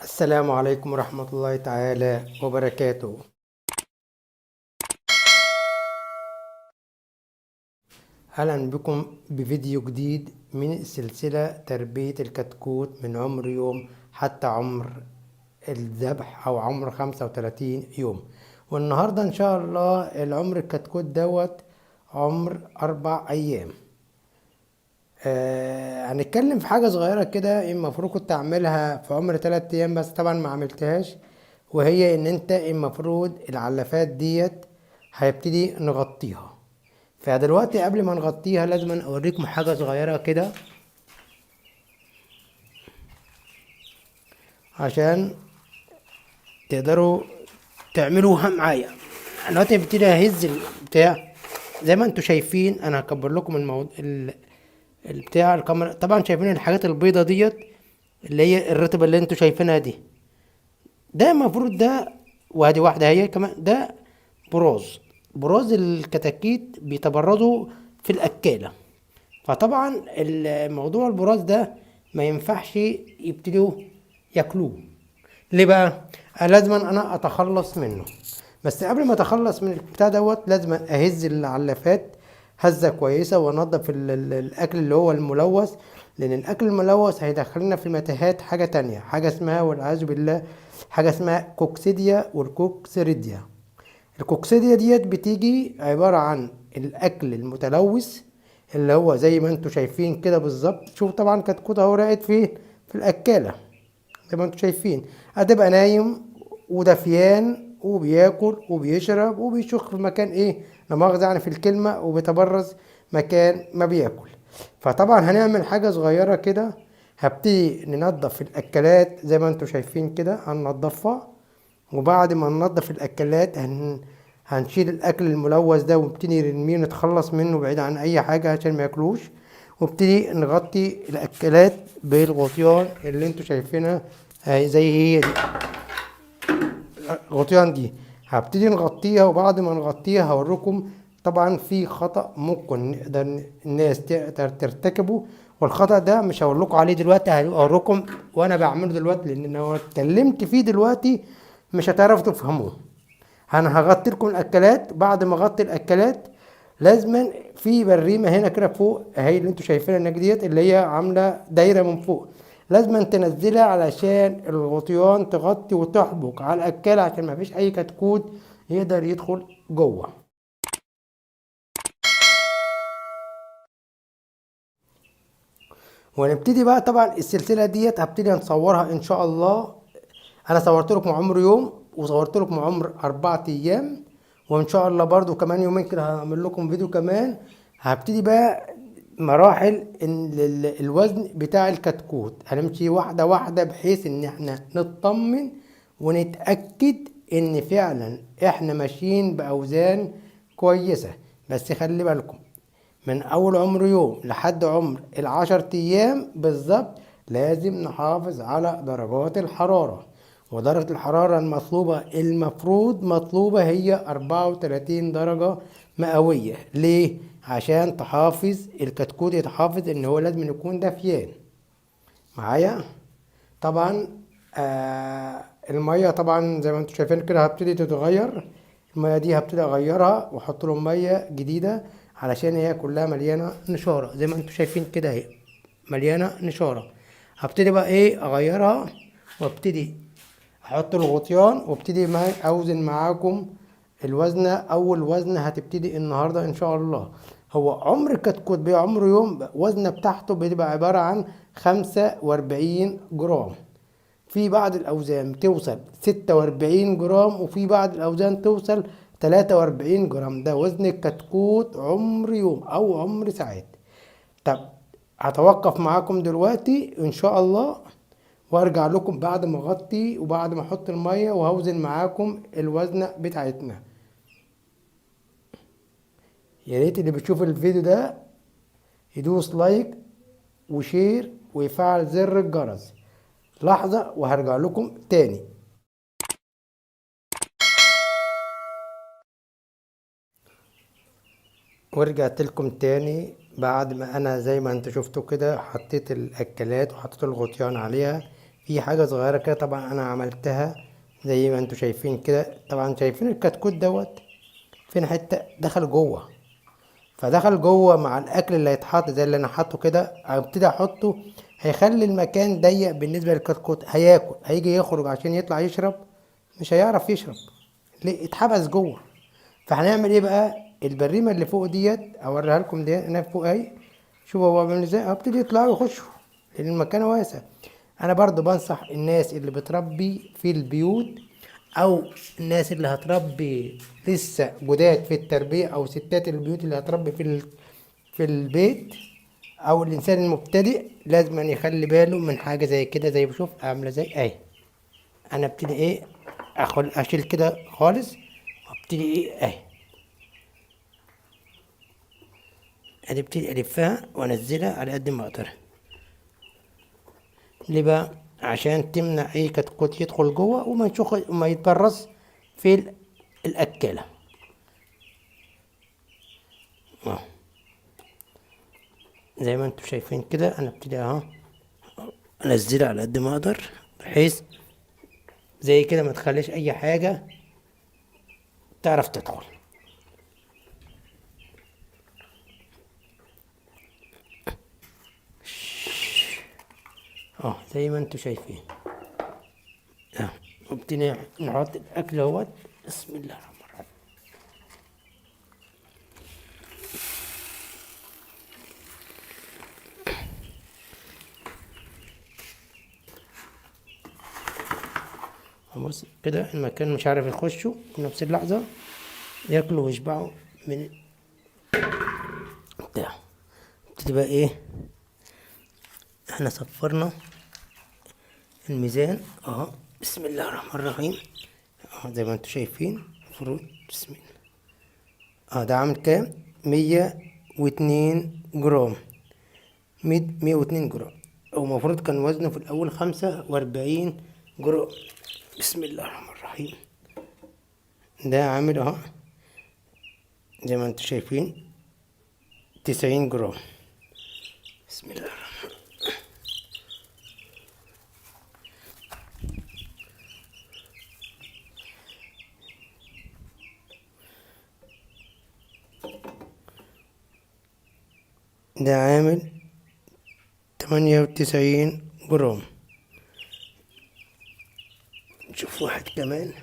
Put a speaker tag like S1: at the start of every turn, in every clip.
S1: السلام عليكم ورحمة الله تعالى وبركاته. أهلا بكم بفيديو جديد من سلسلة تربية الكتكوت من عمر يوم حتى عمر الذبح أو عمر 35 يوم. والنهاردة إن شاء الله العمر الكتكوت دوت عمر 4 أيام. هنتكلم في حاجة صغيرة كده المفروض كنت اعملها في عمر 3 ايام، بس طبعا ما عملتهاش. وهي ان انت المفروض العلافات ديت هيبتدي نغطيها. فدلوقتي قبل ما نغطيها لازم اوريكم حاجة صغيرة كده عشان تقدروا تعملوها معايا. انا دلوقتي ببتدي اهز البتاع زي ما انتوا شايفين. انا هكبر لكم البتاع الكاميرا. طبعا شايفين الحاجات البيضة ديت اللي هي الرطبة اللي انتوا شايفينها دي. ده المفروض ده، وادي واحدة هي كمان، ده براز الكتاكيت بيتبرزوا في الأكالة. فطبعا الموضوع البراز ده ما ينفعش يبتدوا ياكلوه. ليه بقى؟ لازم انا اتخلص منه. بس قبل ما اتخلص من البتاع دوت لازم اهز العلافات هزة كويسة وانضف الاكل اللي هو الملوث. لان الاكل الملوث هيدخلنا في متاهات حاجة تانية، حاجة اسمها والعياذ بالله حاجة اسمها كوكسيديا والكوكسيريديا. الكوكسيديا ديت بتيجي عبارة عن الاكل المتلوث اللي هو زي ما انتوا شايفين كده بالظبط. شوف طبعا كتكوت اهو راقد في الاكالة زي ما انتوا شايفين. هتبقى نايم ودفيان وبياكل وبيشرب وبيشخ في مكان ايه، لا مؤاخذة يعني في الكلمة، وبيتبرز مكان ما بياكل. فطبعا هنعمل حاجة صغيرة كده. هبتدي ننضف الأكلات زي ما انتوا شايفين كده، هننضفها. وبعد ما ننضف الأكلات هنشيل الأكل الملوث ده ونبتدي نرميه نتخلص منه بعيد عن أي حاجة عشان ما ياكلوش. وابتدي نغطي الأكلات بالغطيان اللي انتوا شايفينها زي هي دي. الغطيان دي هبتدي نغطيها. وبعد ما نغطيها هوريكم طبعا في خطأ ممكن نقدر الناس تقدر ترتكبه. والخطأ ده مش هقول لكم عليه دلوقتي، هوريكم وانا بعمله دلوقتي، لان لو اتكلمت فيه دلوقتي مش هتعرفوا تفهموه. انا هغطي لكم الاكلات. بعد ما اغطي الاكلات لازما في بريمه هنا كده فوق اهي اللي انتوا شايفينها هناك ديت اللي هي عامله دايره من فوق، لازما تنزلها علشان الغطيان تغطي وتحبك على الاكاله عشان ما فيش اي كتكوت يقدر يدخل جوه. ونبتدي بقى طبعا السلسله ديت هبتدي نصورها ان شاء الله. انا صورت لكم عمر يوم وصورت لكم عمر 4 ايام، وان شاء الله برضو كمان يومين كده هعمل لكم فيديو كمان. هبتدي بقى مراحل الوزن بتاع الكتكوت. هنمشي واحدة واحدة بحيث ان احنا نطمن ونتأكد ان فعلا احنا ماشيين باوزان كويسة. بس خلي بالكم من اول عمر يوم لحد عمر ال10 ايام بالظبط لازم نحافظ على درجات الحرارة. ودرجة الحرارة المطلوبة المفروض مطلوبة هي 34 درجة مئوية. ليه؟ عشان تحافظ الكتكوت يتحافظ ان هو لازم يكون دافيان معايا. طبعا المية طبعا زي ما انتم شايفين كده هبتدي تتغير. المية دي هبتدي اغيرها واحط لهم مية جديدة علشان هي كلها مليانة نشارة زي ما انتم شايفين كده اهي مليانة نشارة. هبتدي بقى ايه اغيرها وابتدي احط الغطيان وابتدي اوزن معاكم الوزنة. اول وزنة هتبتدي النهاردة ان شاء الله. هو عمر الكتكوت بعمر يوم وزنة بتاعته بتبقى عبارة عن 45 جرام. في بعض الاوزان توصل 46 جرام وفي بعض الاوزان توصل 43 جرام. ده وزن الكتكوت عمر يوم او عمر ساعات. طب هتوقف معاكم دلوقتي ان شاء الله وارجع لكم بعد ما اغطي وبعد ما احط المية وهوزن معاكم الوزنة بتاعتنا. يا ريت اللي بيشوف الفيديو ده يدوس لايك وشير ويفعل زر الجرس. لحظة وهرجع لكم تاني. ورجعت لكم تاني بعد ما انا زي ما انتوا شفتوا كده حطيت الاكلات وحطيت الغطيان عليها في حاجة صغيرة كده طبعا انا عملتها زي ما انتوا شايفين كده. طبعا شايفين الكتكوت دوت فين حتة دخل جوه، فدخل جوه مع الاكل اللي هيتحط زي اللي انا حاطه كده، ابتدي احطه هيخلي المكان ضيق بالنسبة للكتكوت. هياكل، هيجي يخرج عشان يطلع يشرب مش هيعرف يشرب، ليه؟ اتحبس جوه. فهنعمل ايه بقى؟ البريمه اللي فوق ديت اوريها لكم ديت، انا فوق اهي، شوفوا هو بيعمل ازاي. هبتدي يطلعوا يخشوا لان المكان واسع. انا برضو بنصح الناس اللي بتربي في البيوت او الناس اللي هتربي لسه جداد في التربيه، او ستات البيوت اللي هتربي في البيت، او الانسان المبتدئ، لازم أن يخلي باله من حاجه زي كده. زي بشوف عامله زي اهي. انا ابتدي ايه، اشيل كده خالص وابتدي ايه اهي، ابتدي الفها وانزلها على قد ما اقدر. ليه بقى؟ عشان تمنع اي كتكوت يدخل جوه وما يتبرز في الاكاله. اهو زي ما انتم شايفين كده. انا ابتدي اهو انزلها على قد ما اقدر، بحيث زي كده ما تخليش اي حاجه تعرف تدخل. اه زي ما انتم شايفين. اه وابتدي نحط الاكل اهوت. بسم الله الرحمن الرحيم. بص كده المكان مش عارف يخشوا في نفس اللحظة، ياكلوا ويشبعوا من بتاع. ابتدي بقى ايه، احنا صفرنا الميزان اهو. بسم الله الرحمن الرحيم. اهو زي ما انتوا شايفين فروت. بسم الله. اه ده عامل كام؟ 102 جرام. 102 جرام. او المفروض كان وزنه في الاول 45 جرام. بسم الله الرحمن الرحيم. ده عامل اهو زي ما انتوا شايفين 90 جرام. بسم الله الرحمن الرحيم. ده عامل 98 جرام. نشوف واحد كمان.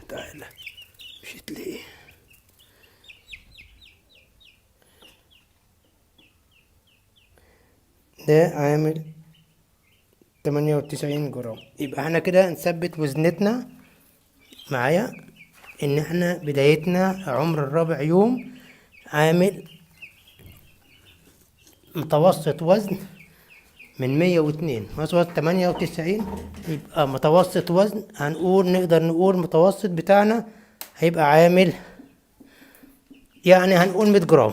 S1: تعالى مشيت ليه؟ ده عامل 98 جرام. يبقى احنا كده نثبت وزنتنا معايا ان احنا بدايتنا عمر الرابع يوم عامل متوسط وزن من 102، متوسط 98. يبقى متوسط وزن نقدر نقول متوسط بتاعنا هيبقى عامل يعني هنقول 100 جرام.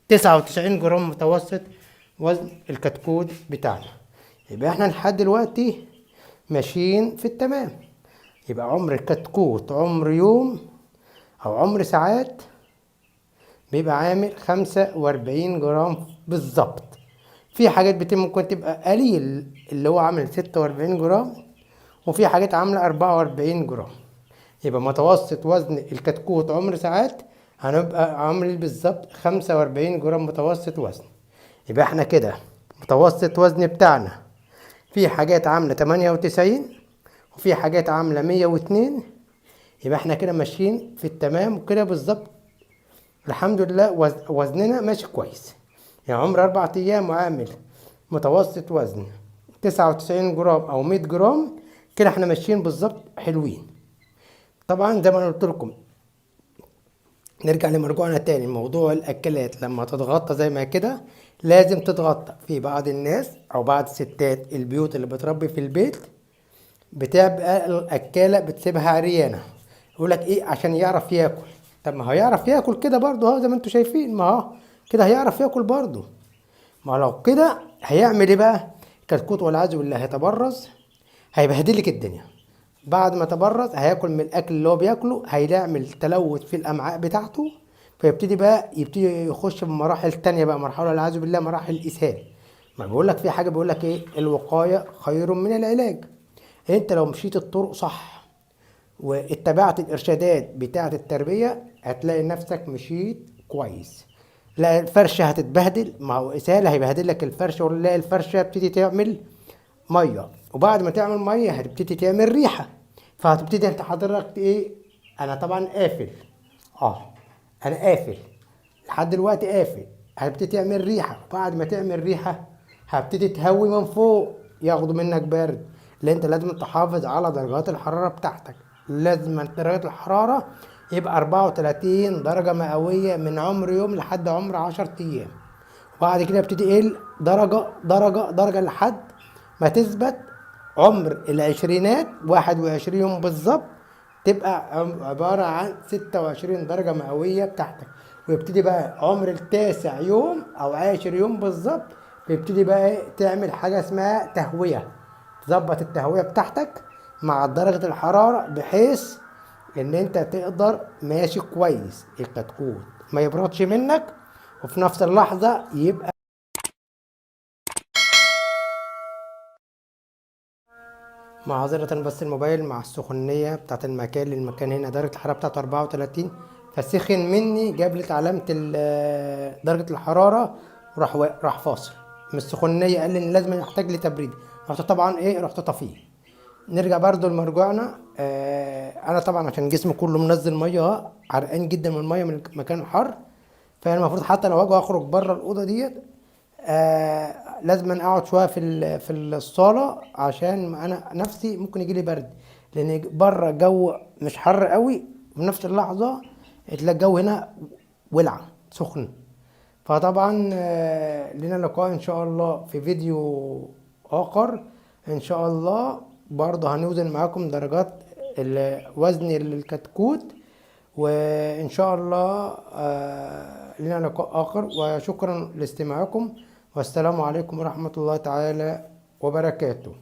S1: 99 جرام متوسط وزن الكتكوت بتاعنا. يبقى احنا لحد دلوقتي ماشيين في التمام. يبقى عمر الكتكوت عمر يوم او عمر ساعات بيبقى عامل 45 جرام بالظبط. في حاجات ممكن تبقى قليل اللي هو عامل 46 جرام، وفي حاجات عاملة 44 جرام. يبقى متوسط وزن الكتكوت عمر ساعات هنبقى عامل بالظبط 45 جرام متوسط وزن. يبقى احنا كده متوسط وزن بتاعنا في حاجات عاملة 98 وفي حاجات عاملة 102. يبقى احنا كده ماشيين في التمام وكده بالظبط. الحمد لله وزننا ماشي كويس. يعني عمر 4 أيام وعامل متوسط وزن 99 جرام أو 100 جرام. كده احنا ماشيين بالظبط حلوين. طبعا زي ما انا قلت لكم، نرجع لمرجوعنا تاني. موضوع الأكلات لما تتغطى زي ما كده لازم تتغطى. في بعض الناس أو بعض ستات البيوت اللي بتربي في البيت بتبقى الأكالة بتسيبها عريانة، يقولك إيه عشان يعرف ياكل. طب ما هو يعرف ياكل كده برضه اهو زي ما انتوا شايفين. ما هو كده هيعرف ياكل برضه. ما لو كده هيعمل ايه بقى؟ كتكوت والعياذ بالله هيتبرز، هيبهدلك الدنيا. بعد ما تبرد هياكل من الاكل اللي هو بياكله، هيعمل تلوث في الامعاء بتاعته، فيبتدي بقى يخش في مراحل تانية بقى، مرحلة والعياذ بالله مراحل اسهال. ما بقول لك في حاجة، بيقول لك ايه، الوقاية خير من العلاج. انت لو مشيت الطرق صح واتبعت الارشادات بتاعة التربية هتلاقي نفسك مشيت كويس. لا الفرشة هتتبهدل، ما هو اسهال هيبهدل لك الفرشة، ولا الفرشة بتيجي تعمل ميه، وبعد ما تعمل ميه هتبتدي تعمل ريحه، فهتبتدي انت حضرتك ايه. انا طبعا قافل، اه انا قافل لحد دلوقتي قافل. هتبتدي تعمل ريحه، وبعد ما تعمل ريحه هبتدي تهوي من فوق ياخدوا منك برد. لان انت لازم تحافظ على درجات الحراره بتاعتك. لازم درجات الحراره يبقى 34 درجه مئويه من عمر يوم لحد عمر 10 ايام. وبعد كده يبتدي يقل درجة درجة درجة لحد ما تثبت عمر العشرينات 21 يوم بالظبط، تبقى عبارة عن 26 درجة مئوية بتاعتك. ويبتدي بقى عمر التاسع يوم أو 10 يوم بالظبط، بيبتدي بقى تعمل حاجة اسمها تهوية، تظبط التهوية بتاعتك مع درجة الحرارة، بحيث ان انت تقدر ماشي كويس الكتكوت ما يبردش منك، وفي نفس اللحظة يبقى معذرة بس الموبايل مع السخونية بتاعت المكان، للمكان هنا درجة الحرارة بتاعته 34، فسخن مني، جاب لي علامة درجة الحرارة، راح فاصل من السخونية، قال لي ان لازم يحتاج لي تبريد. رحت طبعا ايه، رحت طفيه. نرجع برضو لمرجوعنا. انا طبعا عشان جسمي كله منزل ميه اهو، عرقان جدا من الميه من المكان الحر، فانا المفروض حتى لو اجي اخرج بره الاوضه ديت لازم أنا اقعد شويه في الصاله، عشان انا نفسي ممكن يجي لي برد، لان بره الجو مش حر قوي، وفي نفس اللحظه تلاقي الجو هنا ولع سخن. فطبعا لنا لقاء ان شاء الله في فيديو اخر ان شاء الله. برضه هنوزن معاكم درجات وزن الكتكوت، وان شاء الله لنا لقاء اخر، وشكرا لاستماعكم، والسلام عليكم ورحمة الله تعالى وبركاته.